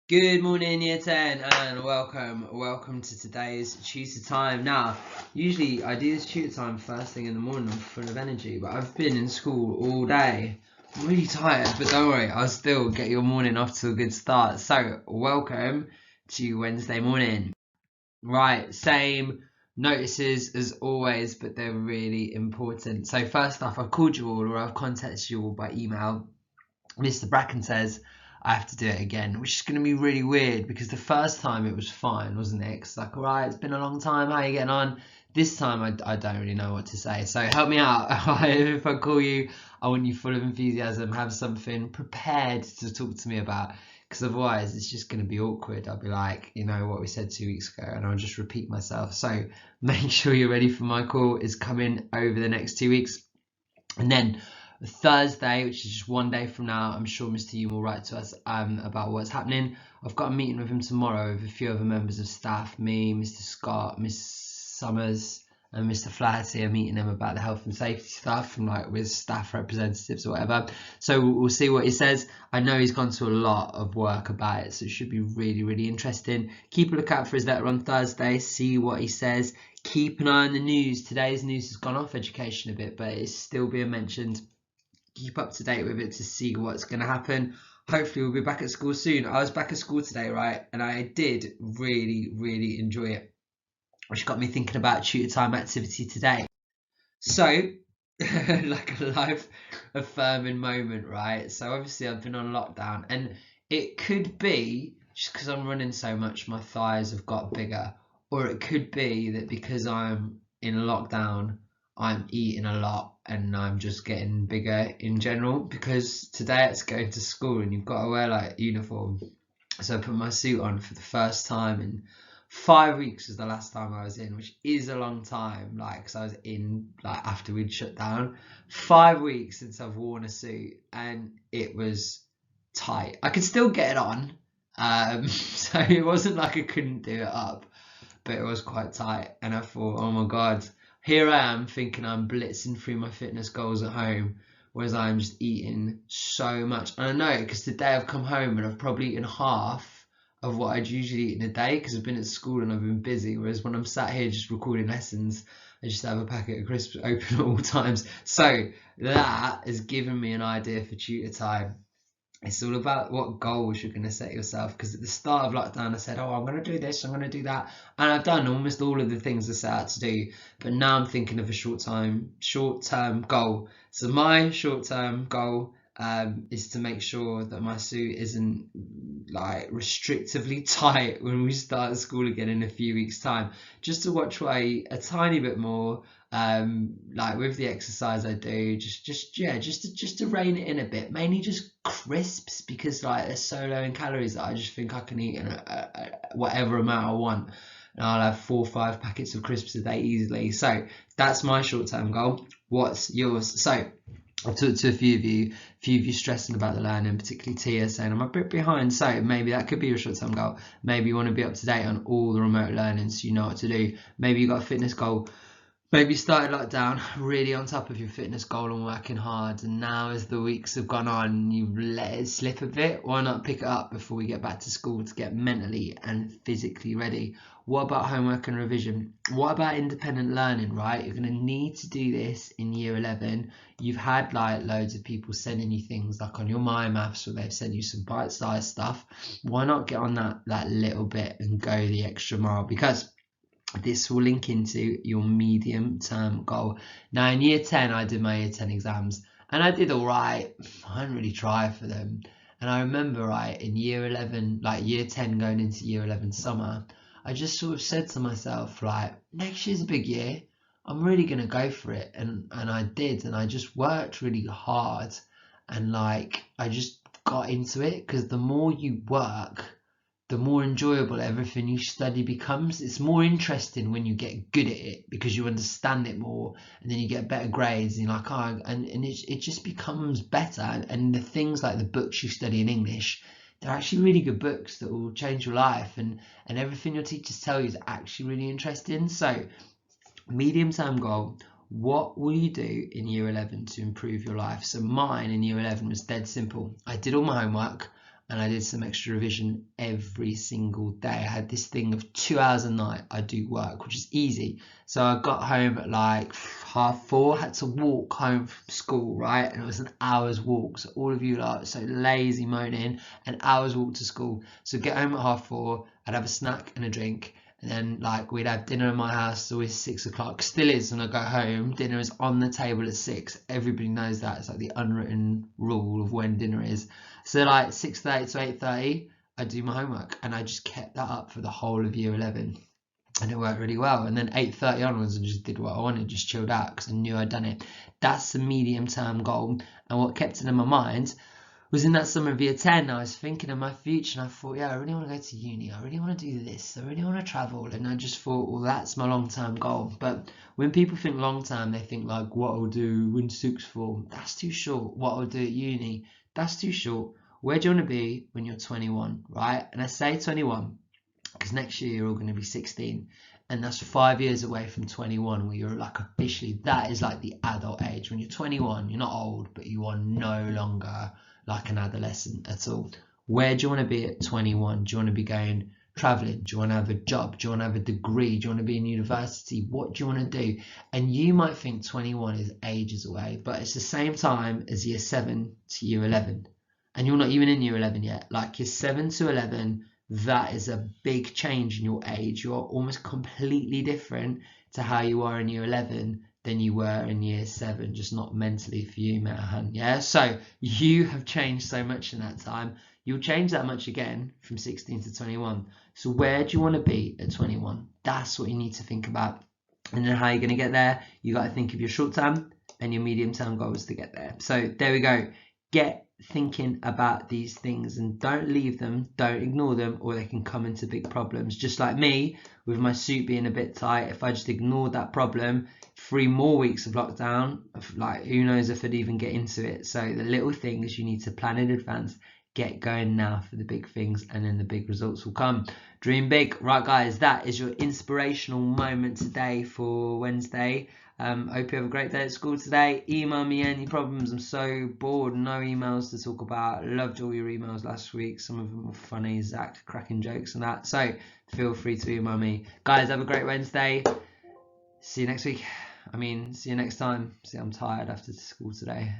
Good morning, Year 10, and welcome to today's tutor time. Now, usually I do this tutor time first thing in the morning. I'm full of energy, but I've been in school all day. I'm really tired, but don't worry, I'll still get your morning off to a good start. So, welcome to Wednesday morning. Right, same notices as always, but they're really important. So, first off, I've called you all or I've contacted you all by email. Mr. Bracken says I have to do it again, which is going to be really weird because the first time it was fine, wasn't it? It's like, all right, it's been a long time. How are you getting on? This time I don't really know what to say. So help me out. If I call you, I want you full of enthusiasm, have something prepared to talk to me about. Because otherwise it's just going to be awkward. I'll be like, you know what we said 2 weeks ago, and I'll just repeat myself. So make sure you're ready for my call. It's coming over the next 2 weeks. And then Thursday, which is just one day from now, I'm sure Mr. Hume will write to us about what's happening. I've got a meeting with him tomorrow with a few other members of staff, me, Mr. Scott, Miss Summers, and Mr. Flaherty are meeting him about the health and safety stuff, and like with staff representatives or whatever. So we'll see what he says. I know he's gone to a lot of work about it, so it should be really, really interesting. Keep a lookout for his letter on Thursday, see what he says. Keep an eye on the news. Today's news has gone off education a bit, but it's still being mentioned. Keep up to date with it to see what's going to happen. Hopefully we'll be back at school soon. I was back at school today, right, and I did really enjoy it, which got me thinking about tutor time activity today. So like a life affirming moment, right? So obviously I've been on lockdown, and it could be just because I'm running so much my thighs have got bigger, or it could be that because I'm in lockdown I'm eating a lot and I'm just getting bigger in general, because today it's going to school and you've got to wear like uniform. So I put my suit on for the first time in 5 weeks was the last time I was in, which is a long time, like, because I was in like after we'd shut down. 5 weeks since I've worn a suit, and it was tight. I could still get it on, so it wasn't like I couldn't do it up, but it was quite tight. And I thought, oh my god, here I am thinking I'm blitzing through my fitness goals at home, whereas I'm just eating so much. And I know because today I've come home and I've probably eaten half of what I'd usually eat in a day because I've been at school and I've been busy. Whereas when I'm sat here just recording lessons, I just have a packet of crisps open at all times. So that has given me an idea for tutor time. It's all about what goals you're going to set yourself, because at the start of lockdown I said, oh, I'm going to do this, I'm going to do that, and I've done almost all of the things I set out to do, but now I'm thinking of a short-term goal. So my short-term goal is to make sure that my suit isn't like restrictively tight when we start school again in a few weeks time, just to watch what I eat a tiny bit more, like with the exercise I do, just to rein it in a bit, mainly just crisps, because like they're so low in calories that I just think I can eat in whatever amount I want, and I'll have 4 or 5 packets of crisps a day easily. So that's my short-term goal. What's yours? So I've talked to a few of you stressing about the learning, particularly Tia saying I'm a bit behind. So maybe that could be your short-term goal. Maybe you want to be up to date on all the remote learning so you know what to do. Maybe you got a fitness goal. Maybe you started lockdown really on top of your fitness goal and working hard, and now as the weeks have gone on, you've let it slip a bit. Why not pick it up before we get back to school to get mentally and physically ready? What about homework and revision? What about independent learning, right? You're going to need to do this in year 11. You've had like loads of people sending you things like on your My Maths, where they've sent you some bite-sized stuff. Why not get on that little bit and go the extra mile? Because this will link into your medium-term goal. Now in year 10 I did my year 10 exams and I did all right. I didn't really try for them, and I remember right in year 11, like year 10 going into year 11 summer, I just sort of said to myself, like, next year's a big year, I'm really gonna go for it. And I did, and I just worked really hard, and like I just got into it, because the more you work, the more enjoyable everything you study becomes. It's more interesting when you get good at it because you understand it more, and then you get better grades and you're like, oh, and it just becomes better. And the things like the books you study in English, they're actually really good books that will change your life, and everything your teachers tell you is actually really interesting. So medium term goal, what will you do in year 11 to improve your life? So mine in year 11 was dead simple. I did all my homework, and I did some extra revision every single day. I had this thing of 2 hours a night I do work, which is easy. So I got home at like 4:30, had to walk home from school, right? And it was an hour's walk. So all of you are so lazy moaning, an hour's walk to school. So get home at 4:30, I'd have a snack and a drink. And then like we'd have dinner in my house, it's always 6 o'clock. Still is when I go home. Dinner is on the table at 6. Everybody knows that. It's like the unwritten rule of when dinner is. So like 6:30 to 8:30, I do my homework, and I just kept that up for the whole of year 11. And it worked really well. And then 8:30 onwards, I just did what I wanted, just chilled out because I knew I'd done it. That's the medium term goal. And what kept it in my mind was in that summer of year 10, I was thinking of my future, and I thought, yeah, I really want to go to uni, I really want to do this, I really want to travel. And I just thought, well, that's my long-term goal. But when people think long-term, they think like, what I'll do when sixth form, that's too short. What I'll do at uni, that's too short. Where do you want to be when you're 21, right? And I say 21 because next year you're all going to be 16, and that's 5 years away from 21, where you're like officially, that is like the adult age. When you're 21, you're not old, but you are no longer like an adolescent at all. Where do you want to be at 21? Do you want to be going traveling? Do you want to have a job? Do you want to have a degree? Do you want to be in university? What do you want to do? And you might think 21 is ages away, but it's the same time as year 7 to year 11, and you're not even in year 11 yet. Like year 7 to 11, that is a big change in your age. You're almost completely different to how you are in year 11 than you were in year 7, just not mentally for you, Metahan. Yeah, so you have changed so much in that time. You'll change that much again from 16 to 21. So where do you want to be at 21? That's what you need to think about. And then how you're going to get there, you got to think of your short term and your medium term goals to get there. So there we go. Get thinking about these things and don't leave them, don't ignore them, or they can come into big problems. Just like me with my suit being a bit tight, if I just ignored that problem, 3 more weeks of lockdown, like who knows if I'd even get into it. So the little things you need to plan in advance, get going now for the big things, and then the big results will come. Dream big. Right guys, that is your inspirational moment today for Wednesday. Hope you have a great day at school today. Email me any problems. I'm so bored. No emails to talk about. Loved all your emails last week. Some of them were funny, Zach cracking jokes and that. So feel free to email me. Guys, have a great Wednesday. See you next week. See you next time. See, I'm tired after school today.